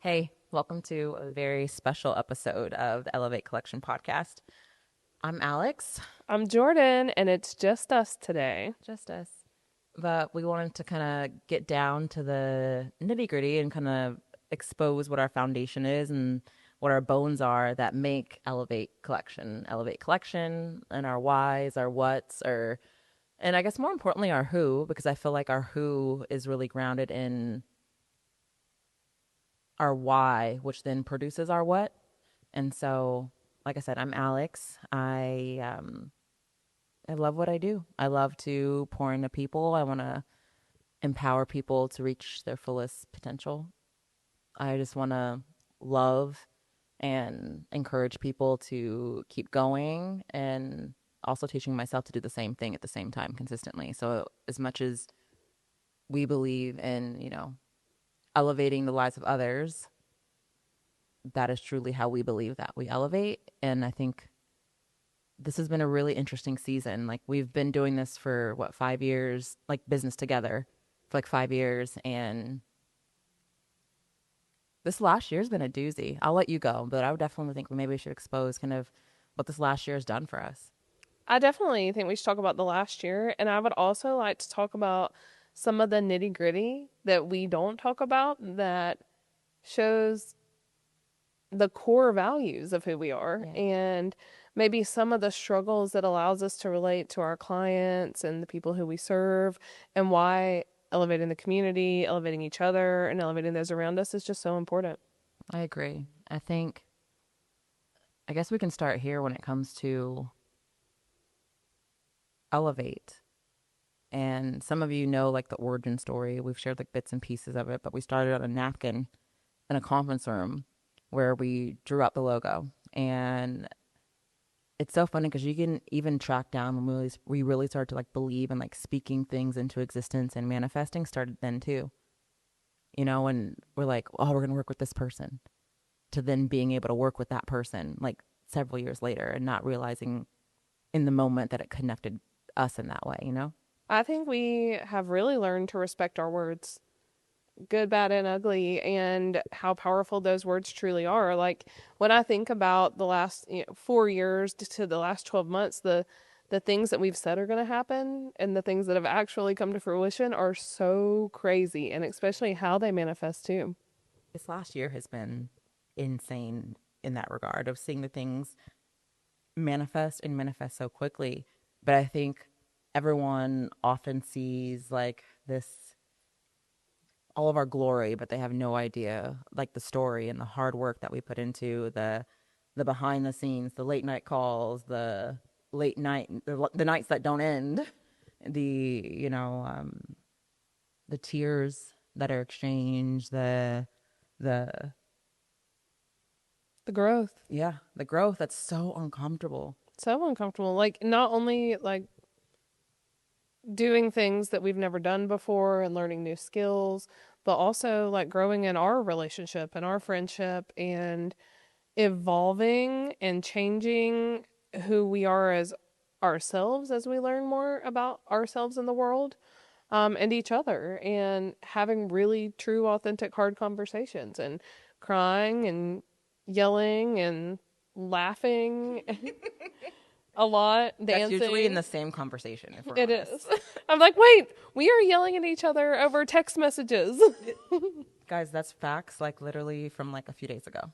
Hey, welcome to a very special episode of the Elevate Collection podcast. I'm Alex, I'm Jordan, and it's just us today. just us. But we wanted to kind of get down to the nitty gritty and kind of expose what our foundation is and what our bones are that make Elevate Collection, and our whys, our whats, and I guess more importantly, our who, because I feel like our who is really grounded in our why, which then produces our what. And so, like I said, I'm Alex. I love what I do. I love to pour into people. I want to empower people to reach their fullest potential. I just want to love and encourage people to keep going, and also teaching myself to do the same thing at the same time consistently. So as much as we believe in, elevating the lives of others, that is truly how we believe that we elevate. And I think this has been a really interesting season. Like, we've been doing this for 5 years, like business together for like 5 years. And this last year's been a doozy. I'll let you go, but I would definitely think maybe we should expose kind of what this last year has done for us. I definitely think we should talk about the last year, and I would also like to talk about some of the nitty gritty that we don't talk about that shows the core values of who we are, Yeah. and maybe some of the struggles that allows us to relate to our clients and the people who we serve, and why elevating the community, elevating each other, and elevating those around us is just so important. I agree. I guess we can start here when it comes to elevate. And some of you know like the origin story. We've shared like bits and pieces of it, but we started on a napkin in a conference room where we drew out the logo. And it's so funny because you can even track down when we really started to like believe and like speaking things into existence, and manifesting started then too. And we're like, oh, we're going to work with this person, to then being able to work with that person like several years later, and not realizing in the moment that it connected us in that way. I think we have really learned to respect our words, good, bad, and ugly, and how powerful those words truly are. Like, when I think about the last 4 years to the last 12 months, the things that we've said are going to happen and the things that have actually come to fruition are so crazy, and especially how they manifest too. This last year has been insane in that regard, of seeing the things manifest so quickly. But I think everyone often sees like this, all of our glory, but they have no idea like the story and the hard work that we put into the behind the scenes, the late night calls, the late night, the nights that don't end, the the tears that are exchanged, the The growth. yeah, the growth that's so uncomfortable. So uncomfortable. Like, not only like doing things that we've never done before and learning new skills, but also like growing in our relationship and our friendship and evolving and changing who we are as ourselves as we learn more about ourselves in the world, and each other, and having really true, authentic, hard conversations, and crying and yelling and laughing a lot, That's usually in dancing. the same conversation, if we're It is. honest. I'm like, wait, we are yelling at each other over text messages. Guys, that's facts, like literally from like a few days ago.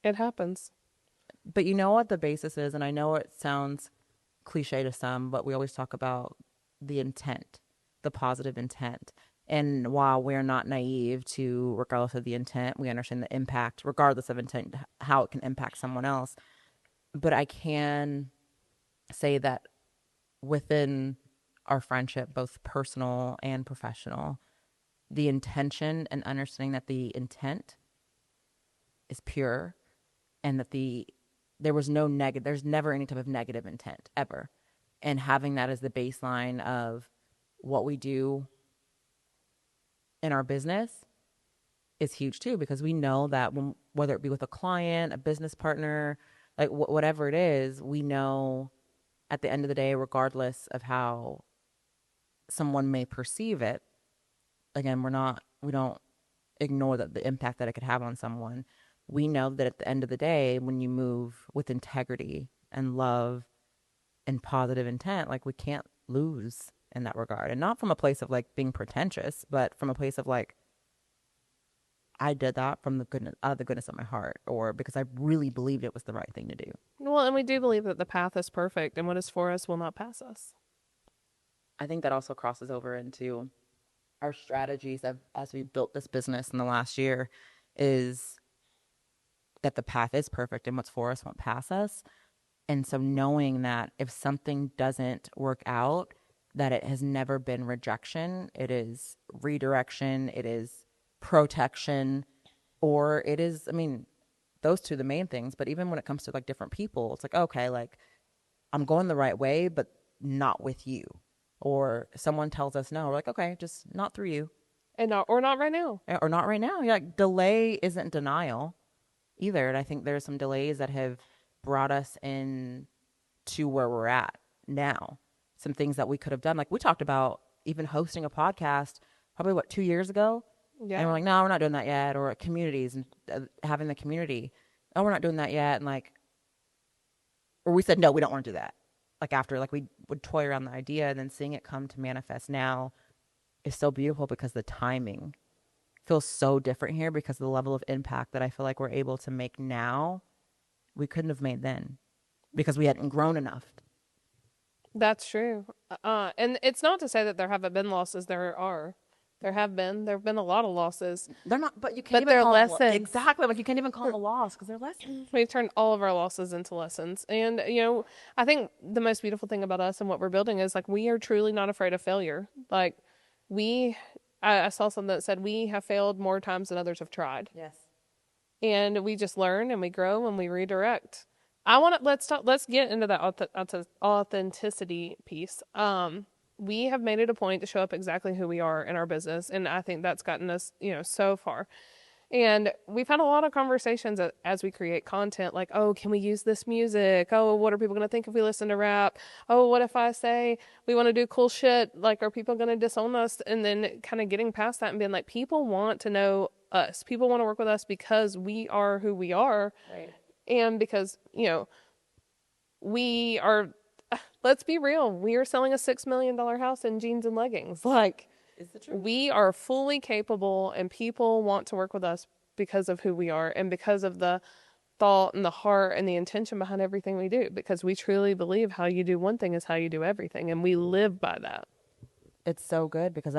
It happens. But you know what the basis is, and I know it sounds cliche to some, but we always talk about the intent, the positive intent. And while we're not naive to, regardless of the intent, we understand the impact, regardless of intent, how it can impact someone else. But I can say that within our friendship, both personal and professional, the intention and understanding that the intent is pure, and that there was no negative, there's never any type of negative intent ever. And having that as the baseline of what we do in our business is huge too, because we know that whether it be with a client, a business partner, like whatever it is, we know at the end of the day, regardless of how someone may perceive it, again, we don't ignore the impact that it could have on someone. We know that at the end of the day, when you move with integrity and love and positive intent, like we can't lose in that regard. And not from a place of like being pretentious, but from a place of like, I did that from the goodness out of the goodness of my heart, or because I really believed it was the right thing to do. Well, and we do believe that the path is perfect and what is for us will not pass us. I think that also crosses over into our strategies as we built this business in the last year, is that the path is perfect and what's for us won't pass us. And so knowing that if something doesn't work out, that it has never been rejection, it is redirection, it is protection, or it is, I mean, those two the main things. But even when it comes to like different people, it's like, okay, like I'm going the right way, but not with you. Or someone tells us no, we're like, okay, just not through you. And not, or not right now. Or not right now. Yeah, like delay isn't denial either. And I think there's some delays that have brought us in to where we're at now. Some things that we could have done. Like we talked about even hosting a podcast probably 2 years ago. Yeah. And we're like, no, we're not doing that yet. Or communities and having the community. Oh, we're not doing that yet. And like, or we said, no, we don't want to do that. Like after, like we would toy around the idea, and then seeing it come to manifest now is so beautiful because the timing feels so different here because of the level of impact that I feel like we're able to make now we couldn't have made then because we hadn't grown enough. That's true. And it's not to say that there haven't been losses. There are. There have been a lot of losses. They're not, but you can't But even they're call lessons. exactly. Like you can't even call them a loss because they're lessons. We've turned all of our losses into lessons. And, you know, I think the most beautiful thing about us and what we're building is like we are truly not afraid of failure. Like I saw something that said we have failed more times than others have tried. Yes. And we just learn and we grow and we redirect. Let's get into that authenticity piece. We have made it a point to show up exactly who we are in our business. And I think that's gotten us, so far. And we've had a lot of conversations as we create content, like, oh, can we use this music? Oh, what are people going to think if we listen to rap? Oh, what if I say we want to do cool shit? Like, are people going to disown us? And then kind of getting past that and being like, people want to know us. People want to work with us because we are who we are. Right. And because, we are, let's be real, we are selling a $6 million house in jeans and leggings. Like, we are fully capable and people want to work with us because of who we are and because of the thought and the heart and the intention behind everything we do, because we truly believe how you do one thing is how you do everything, and we live by that. It's so good because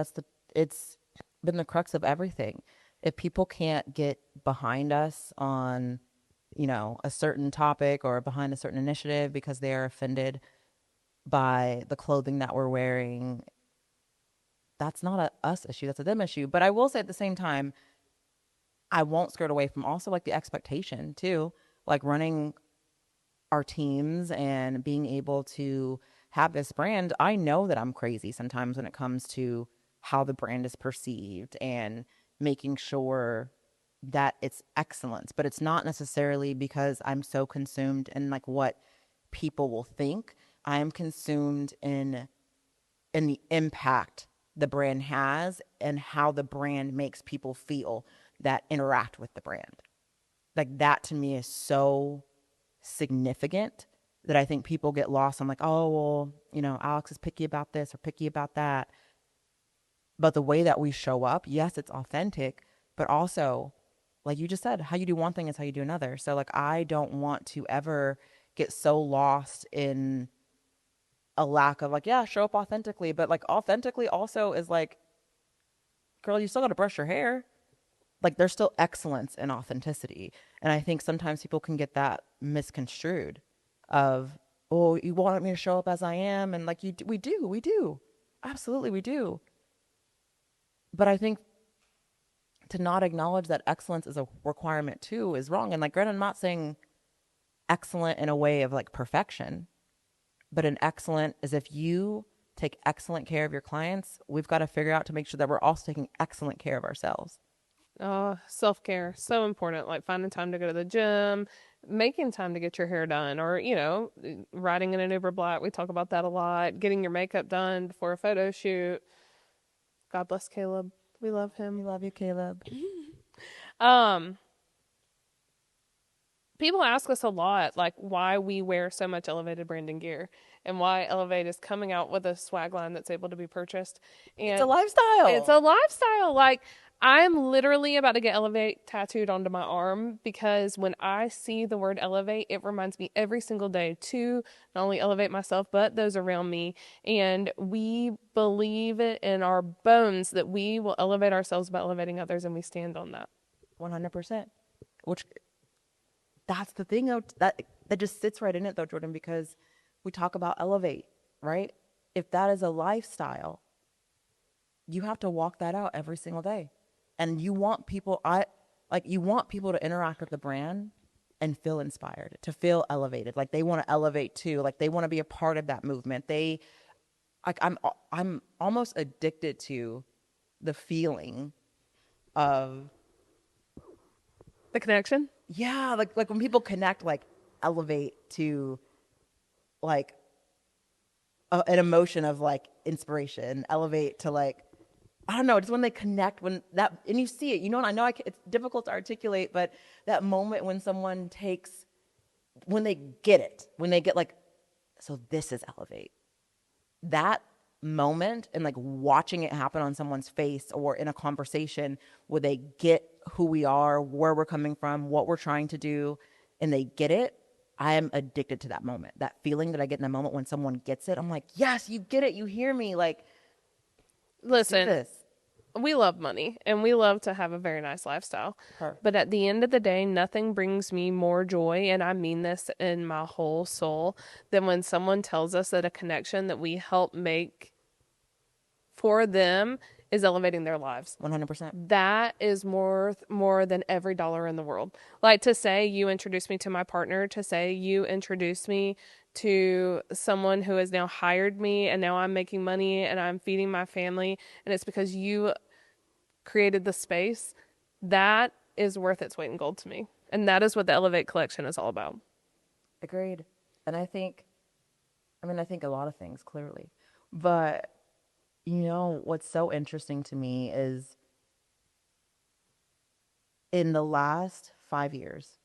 it's been the crux of everything. If people can't get behind us on, a certain topic or behind a certain initiative because they are offended by the clothing that we're wearing, that's not a us issue, that's a them issue. But I will say at the same time, I won't skirt away from also like the expectation too, like running our teams and being able to have this brand. I know that I'm crazy sometimes when it comes to how the brand is perceived and making sure that it's excellence, but it's not necessarily because I'm so consumed in like what people will think. I am consumed in the impact the brand has and how the brand makes people feel that interact with the brand. Like that to me is so significant that I think people get lost. I'm like, oh, well, Alex is picky about this or picky about that. But the way that we show up, yes, it's authentic, but also, like you just said, how you do one thing is how you do another. So like, I don't want to ever get so lost in a lack of like, yeah, show up authentically, but like authentically also is like, girl, you still got to brush your hair. Like there's still excellence in authenticity. And I think sometimes people can get that misconstrued of, oh, you want me to show up as I am. And like we do. Absolutely. We do. But I think to not acknowledge that excellence is a requirement too is wrong. And like, granted, I'm not saying excellent in a way of like perfection, but an excellent is if you take excellent care of your clients, we've got to figure out to make sure that we're also taking excellent care of ourselves. Self-care, so important. Like finding time to go to the gym, making time to get your hair done, or, riding in an Uber Black. We talk about that a lot. Getting your makeup done before a photo shoot. God bless Caleb. We love him. We love you, Caleb. Um, People ask us a lot, like, why we wear so much Elevated branding gear and why Elevate is coming out with a swag line that's able to be purchased. It's a And it's lifestyle. a lifestyle. Like, I'm literally about to get Elevate tattooed onto my arm because when I see the word elevate, it reminds me every single day to not only elevate myself, but those around me. And we believe it in our bones that we will elevate ourselves by elevating others, and we stand on that. 100%. Which that's the thing though, that just sits right in it though, Jordan, because we talk about elevate, right? If that is a lifestyle, you have to walk that out every single day. And you want people you want people to interact with the brand and feel inspired, to feel elevated. Like they want to elevate too. Like they want to be a part of that movement. I'm almost addicted to the feeling of, The connection? yeah, like when people connect, like elevate to like an emotion of like inspiration, elevate to like, I don't know, just when they connect, when that, and you see it, you know, and I know it's difficult to articulate, but that moment when someone takes, when they get it, when they get like, so this is elevate, that moment, and like watching it happen on someone's face or in a conversation where they get who we are, where we're coming from, what we're trying to do, and they get it. I am addicted to that moment, that feeling that I get in a moment when someone gets it. I'm like, yes, you get it, you hear me, like, let's do Listen, this. we love money and we love to have a very nice lifestyle. Her. But at the end of the day, nothing brings me more joy, and I mean this in my whole soul, than when someone tells us that a connection that we help make for them is elevating their lives. 100%. That is more than every dollar in the world. Like to say you introduced me to my partner, to say you introduced me to someone who has now hired me and now I'm making money and I'm feeding my family and it's because you created the space. That is worth its weight in gold to me. And that is what the Elevate collection is all about. Agreed. And I think a lot of things clearly, but you know, what's so interesting to me is in the last 5 years,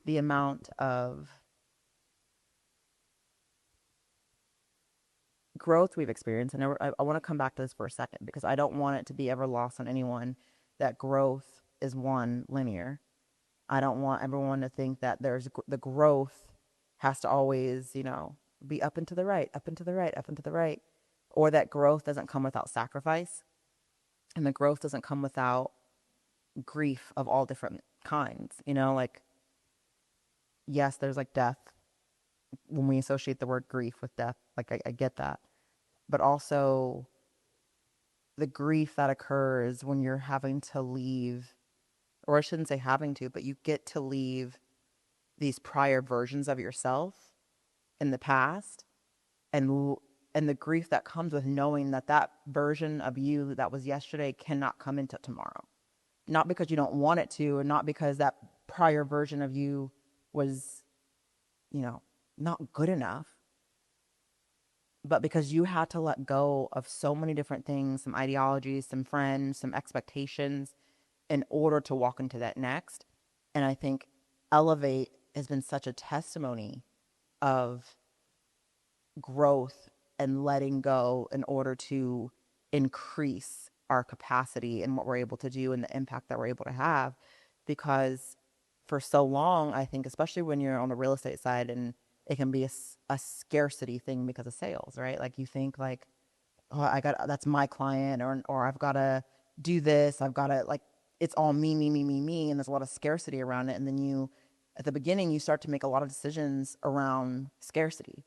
the amount of growth we've experienced. And I want to come back to this for a second because I don't want it to be ever lost on anyone that growth is one linear. I don't want everyone to think that the growth has to always, you know, be up and to the right, up and to the right, up and to the right, or that growth doesn't come without sacrifice, and the growth doesn't come without grief of all different kinds. You know, like yes, there's like death when we associate the word grief with death. Like I get that, but also the grief that occurs when you're having to leave, or I shouldn't say having to, but you get to leave these prior versions of yourself in the past, and and the grief that comes with knowing that that version of you that was yesterday cannot come into tomorrow. Not because you don't want it to, and not because that prior version of you was, you know, not good enough, but because you had to let go of so many different things, some ideologies, some friends, some expectations in order to walk into that next. And I think Elevate has been such a testimony of growth and letting go in order to increase our capacity and what we're able to do and the impact that we're able to have. Because for so long, I think, especially when you're on the real estate side, and it can be a scarcity thing because of sales, right? Like you think like, oh, that's my client, or I've got to do this. I've got to like, it's all me, me, me, me, me. And there's a lot of scarcity around it. And then at the beginning, you start to make a lot of decisions around scarcity.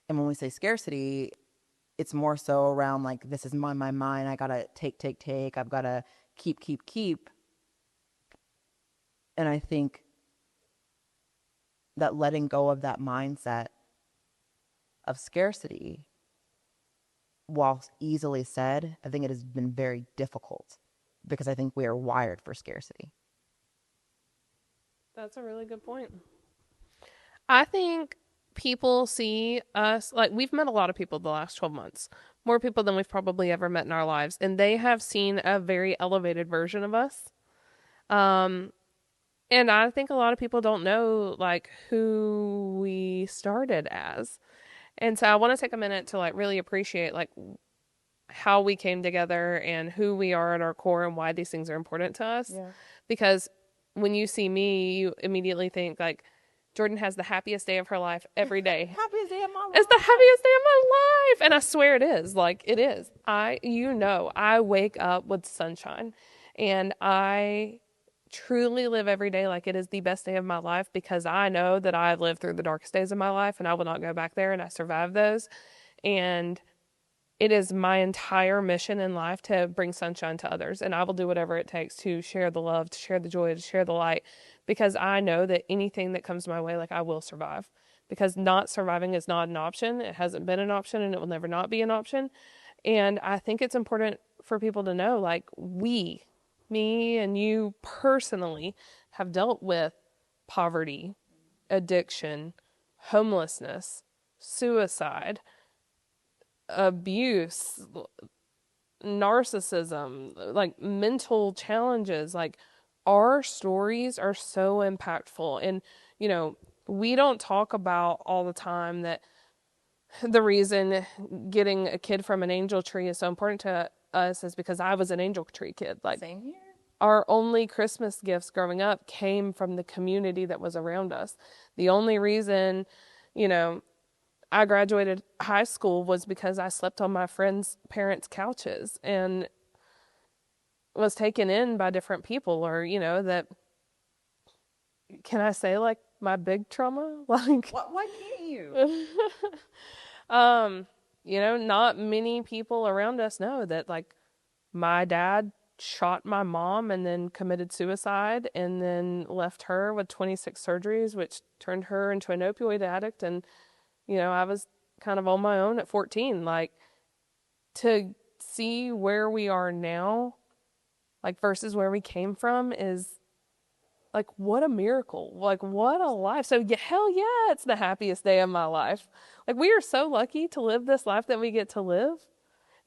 And when we say scarcity, it's more so around like, this is my mind. I got to take. I've got to keep. And I think that letting go of that mindset of scarcity, while easily said, I think it has been very difficult because I think we are wired for scarcity. That's a really good point. I think people see us like we've met a lot of people the last 12 months, more people than we've probably ever met in our lives, and they have seen a very elevated version of us. And I think a lot of people don't know like who we started as. And so I want to take a minute to like really appreciate like how we came together and who we are at our core and why these things are important to us. Yeah. Because when you see me, you immediately think like Jordan has the happiest day of her life every day. Happiest day of my life. It's the happiest day of my life. And I swear it is. Like it is. I wake up with sunshine and I truly live every day like it is the best day of my life because I know that I've lived through the darkest days of my life and I will not go back there and I survived those. And it is my entire mission in life to bring sunshine to others. And I will do whatever it takes to share the love, to share the joy, to share the light, because I know that anything that comes my way, like I will survive. Because not surviving is not an option. It hasn't been an option and it will never not be an option. And I think it's important for people to know, like me and you personally have dealt with poverty, addiction, homelessness, suicide, abuse, narcissism, like mental challenges. Like our stories are so impactful. And, we don't talk about all the time that the reason getting a kid from an angel tree is so important to us is because I was an angel tree kid. Like Same here. our only Christmas gifts growing up came from the community that was around us. The only reason, I graduated high school was because I slept on my friends' parents' couches and was taken in by different people or, that, can I say like my big trauma? Like, Why can't you? not many people around us know that like my dad shot my mom and then committed suicide and then left her with 26 surgeries, which turned her into an opioid addict. And, I was kind of on my own at 14. Like, to see where we are now, like, versus where we came from is, like, what a miracle. Like, what a life. So, yeah, hell yeah, it's the happiest day of my life. Like, we are so lucky to live this life that we get to live.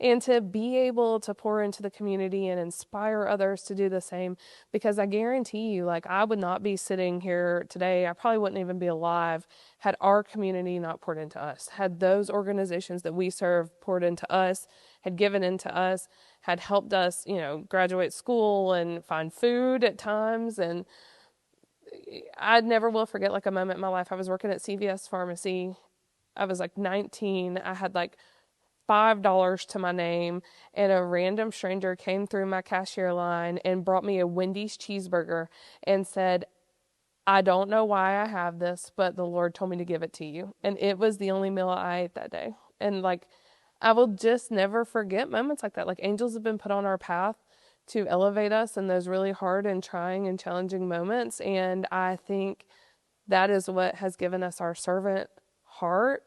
And to be able to pour into the community and inspire others to do the same. Because I guarantee you, like, I would not be sitting here today. I probably wouldn't even be alive had our community not poured into us. Had those organizations that we serve poured into us, had given into us, had helped us, graduate school and find food at times. And I never will forget, like, a moment in my life. I was working at CVS Pharmacy. I was like 19. I had like $5 to my name, and a random stranger came through my cashier line and brought me a Wendy's cheeseburger and said, I don't know why I have this, but the Lord told me to give it to you. And it was the only meal I ate that day. And like, I will just never forget moments like that. Like, angels have been put on our path to elevate us in those really hard and trying and challenging moments. And I think that is what has given us our servant heart.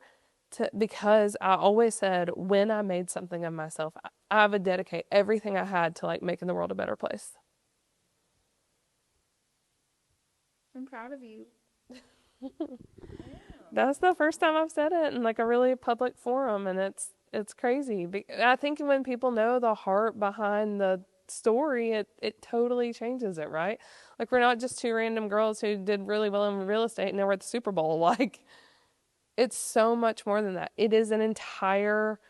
Because I always said when I made something of myself, I would dedicate everything I had to like making the world a better place. I'm proud of you. That's the first time I've said it in like a really public forum, and it's crazy. I think when people know the heart behind the story, it totally changes it, right? Like, we're not just two random girls who did really well in real estate and now we're at the Super Bowl. Like, it's so much more than that. It is an entire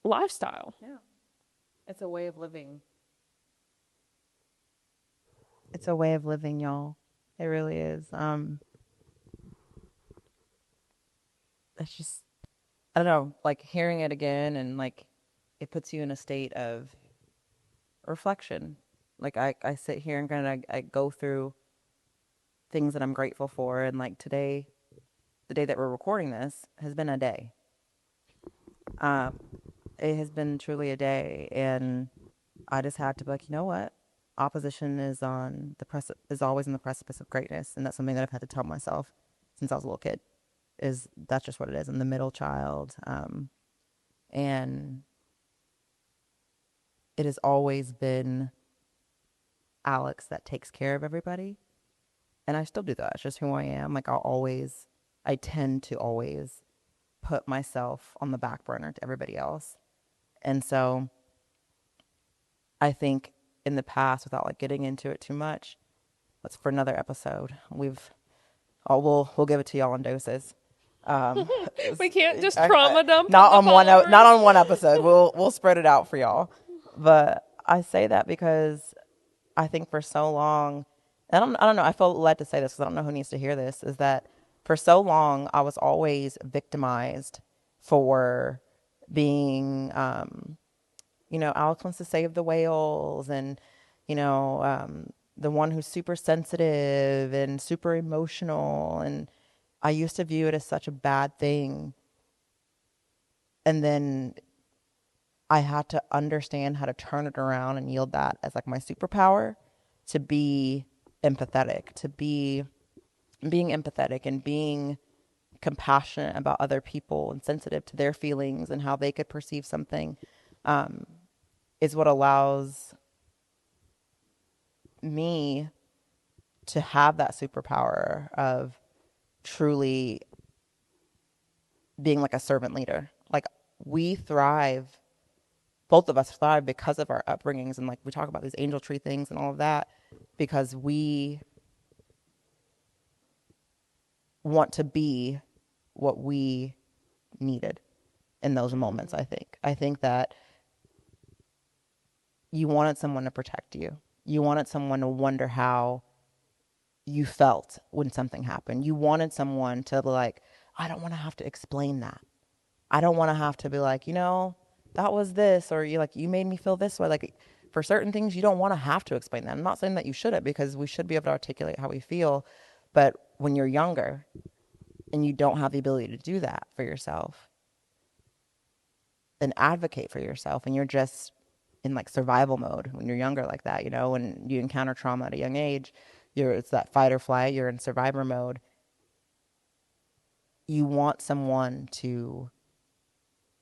lifestyle. Yeah. It's a way of living. It's a way of living, y'all. It really is. It's just, I don't know, like hearing it again and like it puts you in a state of reflection. Like I sit here and kind of I go through things that I'm grateful for, and like today, the day that we're recording this has been a day. It has been truly a day, and I just had to be like, you know what? Opposition is is always on the precipice of greatness, and that's something that I've had to tell myself since I was a little kid. That's just what it is. I'm the middle child, and it has always been Alex that takes care of everybody, and I still do that. It's just who I am. Like I tend to always put myself on the back burner to everybody else, and so I think in the past without like getting into it too much. That's for another episode. We'll give it to y'all in doses. We can't just trauma dump Not on on the one followers. not on one episode. We'll spread it out for y'all. But I say that because I think for so long, and I don't know, I feel led to say this because I don't know who needs to hear this, is that for so long I was always victimized for being, Alex wants to save the whales, and, the one who's super sensitive and super emotional. And I used to view it as such a bad thing. And then I had to understand how to turn it around and yield that as like my superpower, to be empathetic, to be being empathetic and being compassionate about other people and sensitive to their feelings and how they could perceive something, is what allows me to have that superpower of truly being like a servant leader. Like, we thrive, both of us thrive because of our upbringings, and like we talk about these angel tree things and all of that, because we want to be what we needed in those moments. I think that you wanted someone to protect you. You wanted someone to wonder how you felt when something happened. You wanted someone to like, I don't want to have to explain that. I don't want to have to be like, that was this, or you made me feel this way. Like, for certain things, you don't want to have to explain that. I'm not saying that you shouldn't, because we should be able to articulate how we feel. But when you're younger and you don't have the ability to do that for yourself and advocate for yourself, and you're just in like survival mode when you're younger like that, when you encounter trauma at a young age, it's that fight or flight, you're in survivor mode. You want someone to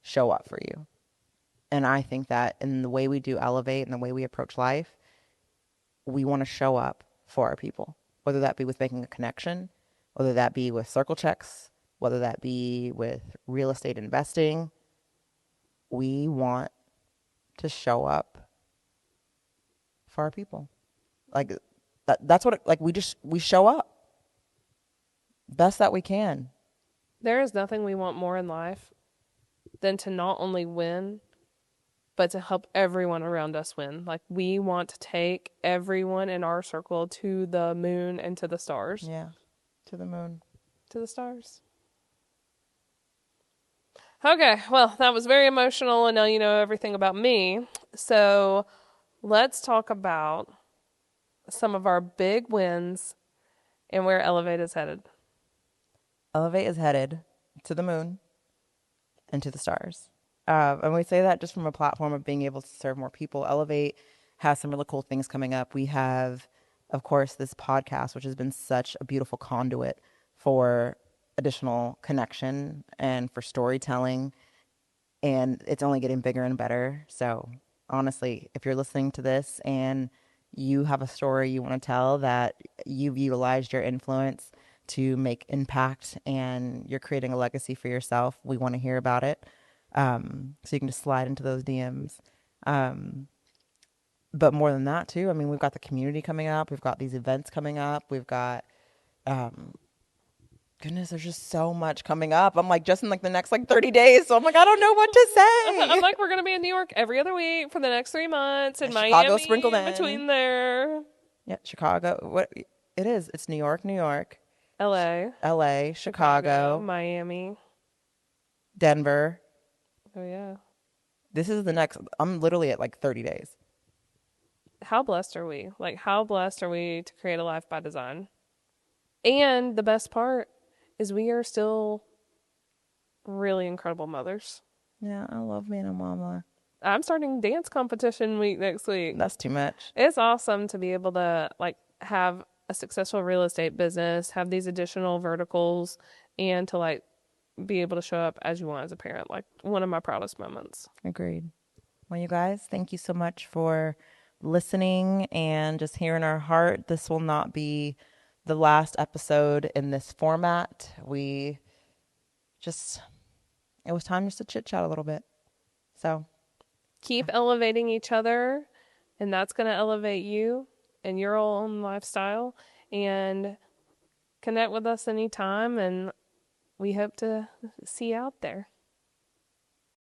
show up for you. And I think that in the way we do Elevate and the way we approach life, we want to show up for our people, whether that be with making a connection, whether that be with circle checks, whether that be with real estate investing. We want to show up for our people. Like, that's what we show up best that we can. There is nothing we want more in life than to not only win, but to help everyone around us win. Like, we want to take everyone in our circle to the moon and to the stars. Yeah, to the moon. To the stars. Okay, well, that was very emotional, and now you know everything about me. So let's talk about some of our big wins and where Elevate is headed. Elevate is headed to the moon and to the stars. And we say that just from a platform of being able to serve more people. Elevate has some really cool things coming up. We have, of course, this podcast, which has been such a beautiful conduit for additional connection and for storytelling. And it's only getting bigger and better. So honestly, if you're listening to this and you have a story you want to tell, that you've utilized your influence to make impact and you're creating a legacy for yourself, we want to hear about it. So you can just slide into those DMs. But more than that too, I mean, we've got the community coming up. We've got these events coming up. We've got, goodness, there's just so much coming up. I'm like, just in like the next like 30 days. So I'm like, I don't know what to say. I'm like, we're going to be in New York every other week for the next 3 months, and Chicago Miami sprinkled in between there. Yeah, Chicago. What it is? It's New York, LA, Chicago, Miami, Denver. Oh yeah. This is the next. I'm literally at like 30 days. How blessed are we? Like, how blessed are we to create a life by design? And the best part is we are still really incredible mothers. Yeah, I love being a mama. I'm starting dance competition week next week. That's too much. It's awesome to be able to like have a successful real estate business, have these additional verticals, and to like be able to show up as you want as a parent. Like, one of my proudest moments. Agreed. Well, you guys, thank you so much for listening and just hearing our heart. This will not be the last episode in this format. It was time just to chit chat a little bit. So keep elevating each other and that's going to elevate you and your own lifestyle. And connect with us anytime, and we hope to see you out there.